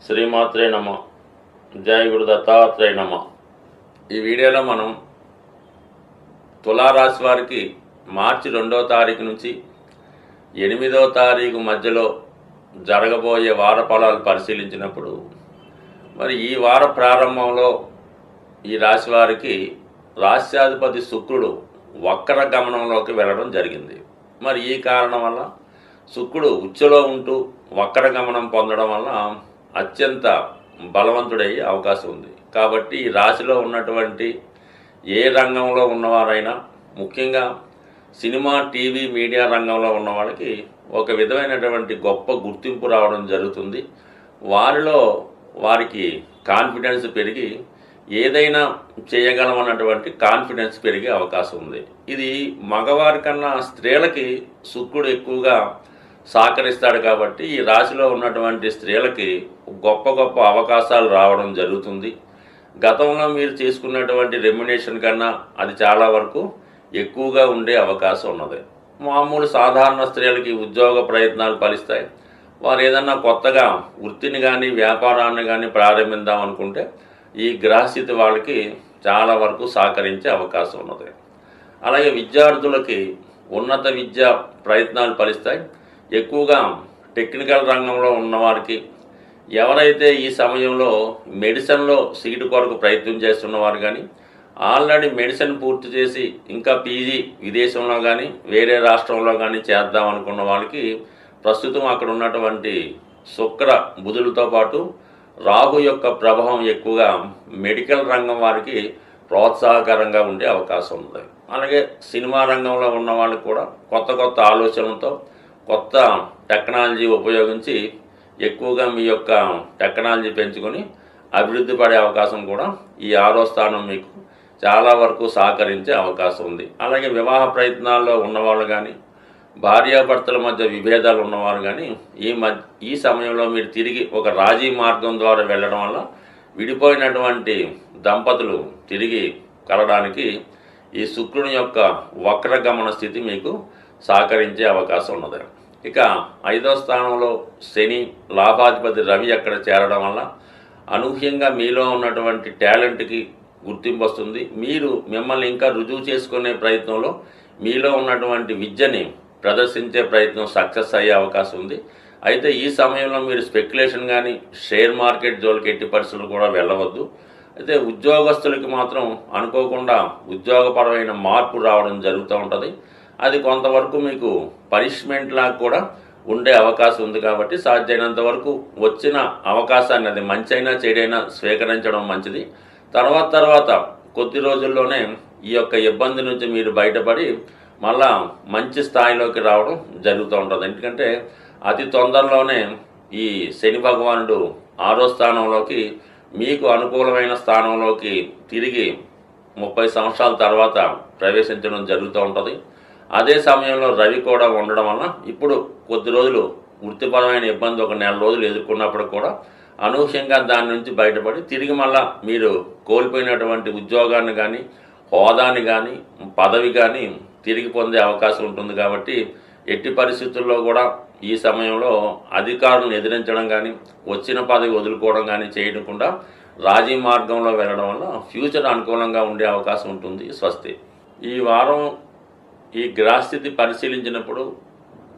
శ్రీమాత్రే నమ. జయ గురు దత్తాత్రేయ నమ. ఈ వీడియోలో మనం తులారాశి వారికి మార్చి 2వ తారీఖు నుంచి 8వ తారీఖు మధ్యలో జరగబోయే వార ఫలాలు పరిశీలించినప్పుడు మరి ఈ వార ప్రారంభంలో ఈ రాశి వారికి రాశ్యాధిపతి శుక్రుడు వక్ర గమనంలోకి వెళ్ళడం జరిగింది. మరి ఈ కారణం వల్ల శుక్రుడు ఉచ్చలో ఉంటూ వక్ర గమనం పొందడం వల్ల అత్యంత బలవంతుడయ్యే అవకాశం ఉంది. కాబట్టి ఈ రాశిలో ఉన్నటువంటి ఏ రంగంలో ఉన్నవారైనా, ముఖ్యంగా సినిమా, టీవీ, మీడియా రంగంలో ఉన్న వాళ్ళకి ఒక విధమైనటువంటి గొప్ప గుర్తింపు రావడం జరుగుతుంది. వారికి కాన్ఫిడెన్స్ పెరిగి ఏదైనా చేయగలమన్నటువంటి కాన్ఫిడెన్స్ పెరిగే అవకాశం ఉంది. ఇది మగవారి కన్నా స్త్రీలకి శుక్రుడు ఎక్కువగా సహకరిస్తాడు. కాబట్టి ఈ రాశిలో ఉన్నటువంటి స్త్రీలకి గొప్ప గొప్ప అవకాశాలు రావడం జరుగుతుంది. గతంలో మీరు చేసుకున్నటువంటి రెమ్యునేషన్ కన్నా అది చాలా వరకు ఎక్కువగా ఉండే అవకాశం ఉన్నది. మామూలు సాధారణ స్త్రీలకి ఉద్యోగ ప్రయత్నాలు ఫలిస్తాయి. వారు ఏదన్నా కొత్తగా వృత్తిని కానీ వ్యాపారాన్ని కానీ ప్రారంభిద్దాం అనుకుంటే ఈ గ్రహస్థితి వాళ్ళకి చాలా వరకు సహకరించే అవకాశం ఉన్నది. అలాగే విద్యార్థులకి ఉన్నత విద్యా ప్రయత్నాలు ఫలిస్తాయి. ఎక్కువగా టెక్నికల్ రంగంలో ఉన్నవారికి, ఎవరైతే ఈ సమయంలో మెడిసిన్లో సీటు కొరకు ప్రయత్నం చేస్తున్నవారు కానీ, ఆల్రెడీ మెడిసిన్ పూర్తి చేసి ఇంకా పీజీ విదేశంలో కానీ వేరే రాష్ట్రంలో కానీ చేద్దాం అనుకున్న వాళ్ళకి ప్రస్తుతం అక్కడ ఉన్నటువంటి శుక్ర బుధులతో పాటు రాహు యొక్క ప్రభావం ఎక్కువగా మెడికల్ రంగం వారికి ప్రోత్సాహకరంగా ఉండే అవకాశం ఉంది. అలాగే సినిమా రంగంలో ఉన్న వాళ్ళకి కూడా కొత్త కొత్త ఆలోచనలతో కొత్త టెక్నాలజీ ఉపయోగించి ఎక్కువగా మీ యొక్క టెక్నాలజీ పెంచుకొని అభివృద్ధి పడే అవకాశం కూడా ఈ 6వ స్థానం మీకు చాలా వరకు సహకరించే అవకాశం ఉంది. అలాగే వివాహ ప్రయత్నాల్లో ఉన్నవాళ్ళు కానీ, భార్యాభర్తల మధ్య విభేదాలు ఉన్నవారు కానీ ఈ సమయంలో మీరు తిరిగి ఒక రాజీ మార్గం ద్వారా వెళ్ళడం వల్ల విడిపోయినటువంటి దంపతులు తిరిగి కలడానికి ఈ శుక్రుని యొక్క వక్రగమన స్థితి మీకు సహకరించే అవకాశం ఉన్నది. ఇక 5వ స్థానంలో శని, లాభాధిపతి రవి అక్కడ చేరడం వల్ల అనూహ్యంగా మీలో ఉన్నటువంటి టాలెంట్కి గుర్తింపు వస్తుంది. మీరు మిమ్మల్ని ఇంకా రుజువు చేసుకునే ప్రయత్నంలో మీలో ఉన్నటువంటి విద్యని ప్రదర్శించే ప్రయత్నం సక్సెస్ అయ్యే అవకాశం ఉంది. అయితే ఈ సమయంలో మీరు స్పెక్యులేషన్ కానీ షేర్ మార్కెట్ జోలికి ఎట్టి పరిస్థితులు కూడా వెళ్ళవద్దు. అయితే ఉద్యోగస్తులకి మాత్రం అనుకోకుండా ఉద్యోగపరమైన మార్పు రావడం జరుగుతూ ఉంటుంది. అది కొంతవరకు మీకు పనిష్మెంట్ లాగా కూడా ఉండే అవకాశం ఉంది. కాబట్టి సాధ్యమైనంత వరకు వచ్చిన అవకాశాన్ని, అది మంచి అయినా చెడైనా, స్వీకరించడం మంచిది. తర్వాత కొద్ది రోజుల్లోనే ఈ యొక్క ఇబ్బంది నుంచి మీరు బయటపడి మళ్ళా మంచి స్థాయిలోకి రావడం జరుగుతూ ఉంటుంది. ఎందుకంటే అతి తొందరలోనే ఈ శని భగవానుడు 6వ స్థానంలోకి, మీకు అనుకూలమైన స్థానంలోకి తిరిగి 30 సంవత్సరాల తర్వాత ప్రవేశించడం జరుగుతూ ఉంటుంది. అదే సమయంలో రవి కూడా ఉండడం వలన ఇప్పుడు కొద్ది రోజులు వృత్తిపరమైన ఇబ్బంది, ఒక నెల రోజులు ఎదుర్కొన్నప్పుడు కూడా అనూహ్యంగా దాని నుంచి బయటపడి తిరిగి మళ్ళా మీరు కోల్పోయినటువంటి ఉద్యోగాన్ని కానీ, హోదాని కానీ, పదవి కానీ తిరిగి పొందే అవకాశం ఉంటుంది. కాబట్టి ఎట్టి పరిస్థితుల్లో కూడా ఈ సమయంలో అధికారులను ఎదిరించడం కానీ, వచ్చిన పదవి వదులుకోవడం కానీ చేయకుండా రాజీ మార్గంలో వెళ్ళడం వల్ల ఫ్యూచర్ అనుకూలంగా ఉండే అవకాశం ఉంటుంది. స్వస్తి. ఈ వారం ఈ గ్రహస్థితి పరిశీలించినప్పుడు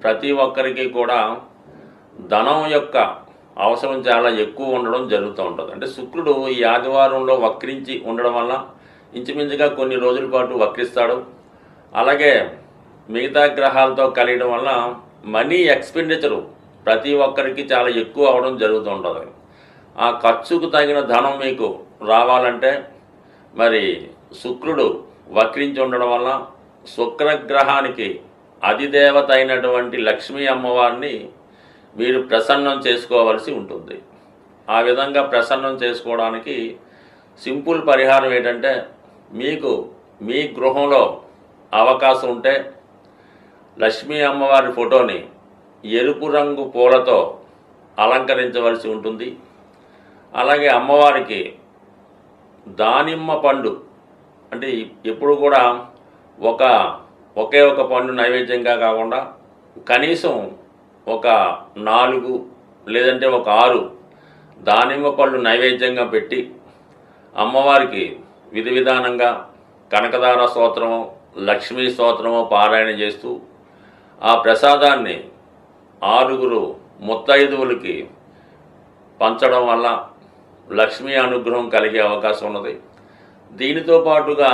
ప్రతి ఒక్కరికి కూడా ధనం యొక్క అవసరం చాలా ఎక్కువ ఉండడం జరుగుతూ ఉంటుంది. అంటే శుక్రుడు ఈ ఆదివారంలో వక్రించి ఉండడం వల్ల ఇంచుమించుగా కొన్ని రోజుల పాటు వక్రిస్తాడు. అలాగే మిగతా గ్రహాలతో కలియడం వల్ల మనీ ఎక్స్పెండిచరు ప్రతి ఒక్కరికి చాలా ఎక్కువ అవడం జరుగుతూ ఉంటుంది. ఆ ఖర్చుకు తగిన ధనం మీకు రావాలంటే మరి శుక్రుడు వక్రించి ఉండడం వల్ల శుక్రగ్రహానికి అధిదేవత అయినటువంటి లక్ష్మీ అమ్మవారిని మీరు ప్రసన్నం చేసుకోవలసి ఉంటుంది. ఆ విధంగా ప్రసన్నం చేసుకోవడానికి సింపుల్ పరిహారం ఏంటంటే, మీకు మీ గృహంలో అవకాశం ఉంటే లక్ష్మీ అమ్మవారి ఫోటోని ఎరుపు రంగు పూలతో అలంకరించవలసి ఉంటుంది. అలాగే అమ్మవారికి దానిమ్మ పండు, అంటే ఎప్పుడు కూడా ఒకే ఒక పండు నైవేద్యంగా కాకుండా కనీసం ఒక 4 లేదంటే ఒక 6 దానిమ్మ పళ్ళు నైవేద్యంగా పెట్టి అమ్మవారికి విధి విధానంగా కనకదార స్తోత్రము, లక్ష్మీ స్తోత్రము పారాయణ చేస్తూ ఆ ప్రసాదాన్ని 6 ముత్తైదువులకి పంచడం వల్ల లక్ష్మీ అనుగ్రహం కలిగే అవకాశం ఉన్నది. దీనితో పాటుగా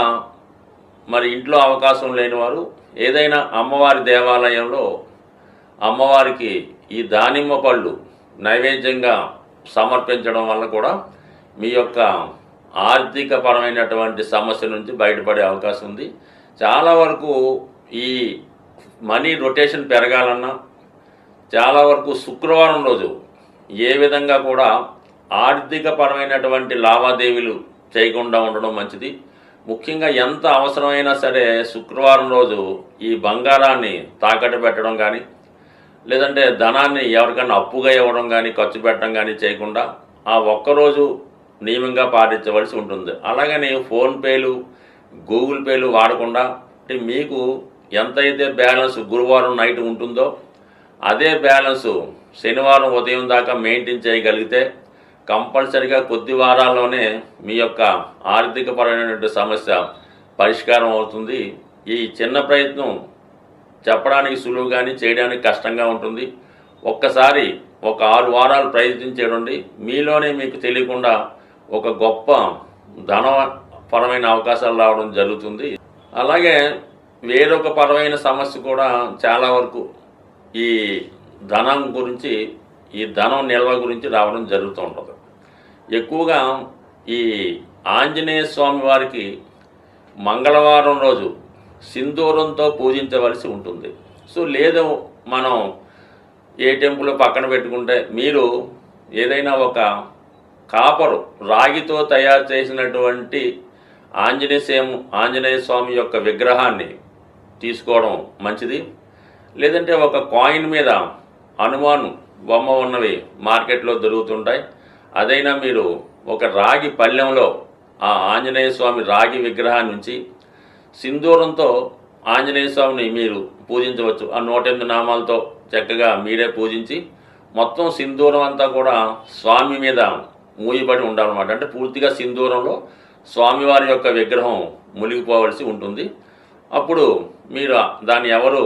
మరి ఇంట్లో అవకాశం లేని వారు ఏదైనా అమ్మవారి దేవాలయంలో అమ్మవారికి ఈ దానిమ్మ పళ్ళు నైవేద్యంగా సమర్పించడం వల్ల కూడా మీ యొక్క ఆర్థికపరమైనటువంటి సమస్య నుంచి బయటపడే అవకాశం ఉంది. చాలా వరకు ఈ మనీ రొటేషన్ పెరగాలన్నా చాలా వరకు శుక్రవారం రోజు ఏ విధంగా కూడా ఆర్థికపరమైనటువంటి లావాదేవీలు చేయకుండా ఉండడం మంచిది. ముఖ్యంగా ఎంత అవసరమైనా సరే శుక్రవారం రోజు ఈ బంగారాన్ని తాకట్టు పెట్టడం కానీ, లేదంటే ధనాన్ని ఎవరికైనా అప్పుగా ఇవ్వడం కానీ, ఖర్చు పెట్టడం కానీ చేయకుండా ఆ ఒక్కరోజు నియమంగా పాటించవలసి ఉంటుంది. అలాగని ఫోన్పేలు, గూగుల్ పేలు వాడకుండా మీకు ఎంతైతే బ్యాలెన్స్ గురువారం నైట్ ఉంటుందో అదే బ్యాలెన్సు శనివారం ఉదయం దాకా మెయింటైన్ చేయగలిగితే కంపల్సరిగా కొద్ది వారాల్లోనే మీ యొక్క ఆర్థికపరమైనటువంటి సమస్య పరిష్కారం అవుతుంది. ఈ చిన్న ప్రయత్నం చెప్పడానికి సులువు కానీ చేయడానికి కష్టంగా ఉంటుంది. ఒక్కసారి ఒక 6 వారాలు ప్రయత్నించేయండి. మీలోనే మీకు తెలియకుండా ఒక గొప్ప ధనపరమైన అవకాశాలు రావడం జరుగుతుంది. అలాగే వేరొక పరమైన సమస్య కూడా చాలా వరకు ఈ ధనం గురించి, ఈ ధనం నిల్వ గురించి రావడం జరుగుతూ ఉంటుంది. ఎక్కువగా ఈ ఆంజనేయ స్వామి వారికి మంగళవారం రోజు సింధూరంతో పూజించవలసి ఉంటుంది. సో లేదు మనం ఏ టెంపుల్ పక్కన పెట్టుకుంటే మీరు ఏదైనా ఒక కాపరు రాగితో తయారు చేసినటువంటి ఆంజనేయ స్వామి యొక్క విగ్రహాన్ని తీసుకోవడం మంచిది. లేదంటే ఒక కాయిన్ మీద హనుమాన్ బొమ్మ ఉన్నవి మార్కెట్లో దొరుకుతుంటాయి. అదైనా మీరు ఒక రాగి పళ్ళెంలో ఆ ఆంజనేయ స్వామి రాగి విగ్రహాన్ని ఉంచి సింధూరంతో ఆంజనేయ స్వామిని మీరు పూజించవచ్చు. ఆ 108 నామాలతో చక్కగా మీరే పూజించి మొత్తం సింధూరం అంతా కూడా స్వామి మీద మూయబడి ఉండాలన్నమాట. అంటే పూర్తిగా సింధూరంలో స్వామివారి యొక్క విగ్రహం మునిగిపోవలసి ఉంటుంది. అప్పుడు మీరు దాన్ని ఎవరు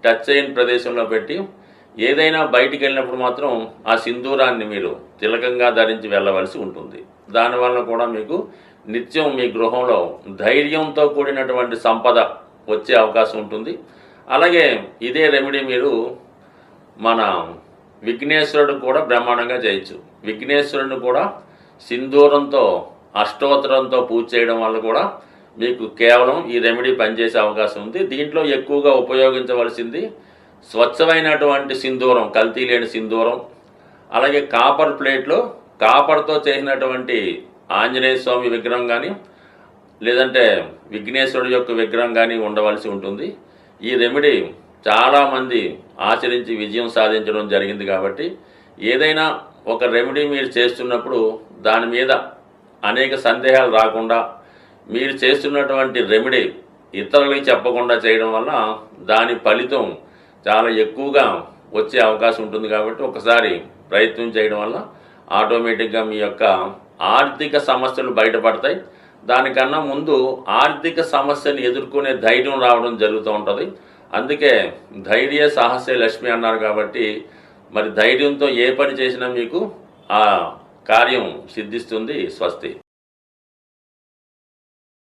టచ్ చేయని ప్రదేశంలో పెట్టి ఏదైనా బయటికి వెళ్ళినప్పుడు మాత్రం ఆ సింధూరాన్ని మీరు తిలకంగా ధరించి వెళ్ళవలసి ఉంటుంది. దానివల్ల కూడా మీకు నిత్యం మీ గృహంలో ధైర్యంతో కూడినటువంటి సంపద వచ్చే అవకాశం ఉంటుంది. అలాగే ఇదే రెమెడీ మీరు మన విఘ్నేశ్వరుడు కూడా బ్రహ్మాండంగా చేయొచ్చు. విఘ్నేశ్వరుడిని కూడా సింధూరంతో అష్టోత్తరంతో పూజ చేయడం వల్ల కూడా మీకు కేవలం ఈ రెమెడీ పనిచేసే అవకాశం ఉంది. దీంట్లో ఎక్కువగా ఉపయోగించవలసింది స్వచ్ఛమైనటువంటి సింధూరం, కల్తీ లేని సింధూరం. అలాగే కాపర్ ప్లేట్లో కాపర్తో చేసినటువంటి ఆంజనేయ స్వామి విగ్రహం కానీ, లేదంటే విఘ్నేశ్వరుడు యొక్క విగ్రహం కానీ ఉండవలసి ఉంటుంది. ఈ రెమెడీ చాలామంది ఆచరించి విజయం సాధించడం జరిగింది. కాబట్టి ఏదైనా ఒక రెమెడీ మీరు చేస్తున్నప్పుడు దాని మీద అనేక సందేహాలు రాకుండా మీరు చేస్తున్నటువంటి రెమెడీ ఇతరులకి చెప్పకుండా చేయడం వల్ల దాని ఫలితం చాలా ఎక్కువగా వచ్చే అవకాశం ఉంటుంది. కాబట్టి ఒకసారి ప్రయత్నం చేయడం వల్ల ఆటోమేటిక్గా మీ యొక్క ఆర్థిక సమస్యలు బయటపడతాయి. దానికన్నా ముందు ఆర్థిక సమస్యను ఎదుర్కొనే ధైర్యం రావడం జరుగుతూ ఉంటుంది. అందుకే ధైర్య సాహసే లక్ష్మి అన్నారు. కాబట్టి మరి ధైర్యంతో ఏ పని చేసినా మీకు ఆ కార్యం సిద్ధిస్తుంది. స్వస్తి.